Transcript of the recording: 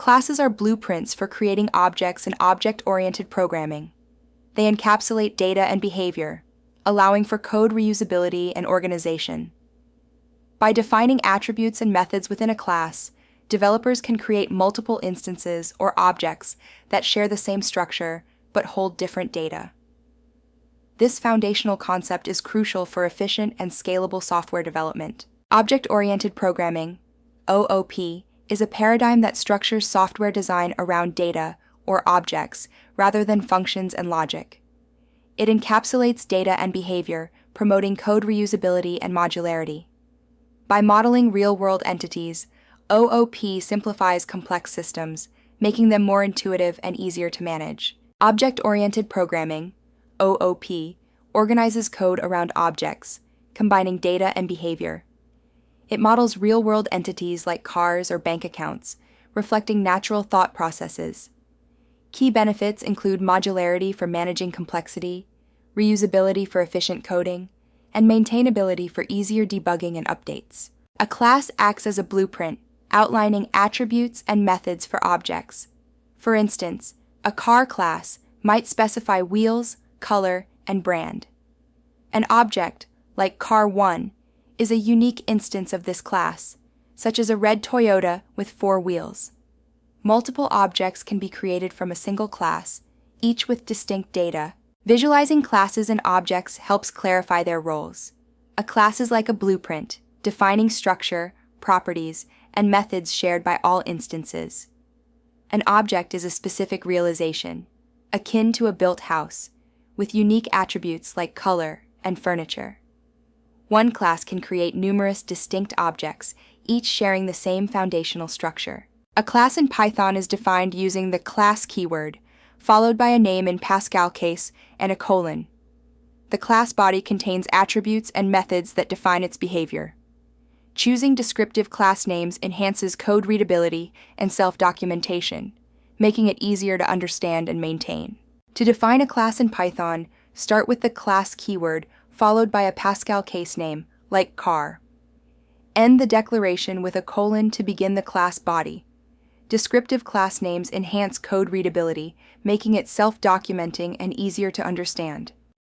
Classes are blueprints for creating objects in object-oriented programming. They encapsulate data and behavior, allowing for code reusability and organization. By defining attributes and methods within a class, developers can create multiple instances or objects that share the same structure but hold different data. This foundational concept is crucial for efficient and scalable software development. Object-oriented programming, OOP, is a paradigm that structures software design around data or objects rather than functions and logic. It encapsulates data and behavior, promoting code reusability and modularity. By modeling real-world entities, OOP simplifies complex systems, making them more intuitive and easier to manage. Object-oriented programming, OOP, organizes code around objects, combining data and behavior. It models real-world entities like cars or bank accounts, reflecting natural thought processes. Key benefits include modularity for managing complexity, reusability for efficient coding, and maintainability for easier debugging and updates. A class acts as a blueprint, outlining attributes and methods for objects. For instance, a car class might specify wheels, color, and brand. An object, like car1, is a unique instance of this class, such as a red Toyota with 4 wheels. Multiple objects can be created from a single class, each with distinct data. Visualizing classes and objects helps clarify their roles. A class is like a blueprint, defining structure, properties, and methods shared by all instances. An object is a specific realization, akin to a built house, with unique attributes like color and furniture. One class can create numerous distinct objects, each sharing the same foundational structure. A class in Python is defined using the class keyword, followed by a name in Pascal case and a colon. The class body contains attributes and methods that define its behavior. Choosing descriptive class names enhances code readability and self-documentation, making it easier to understand and maintain. To define a class in Python, start with the class keyword followed by a Pascal case name, like car. End the declaration with a colon to begin the class body. Descriptive class names enhance code readability, making it self-documenting and easier to understand.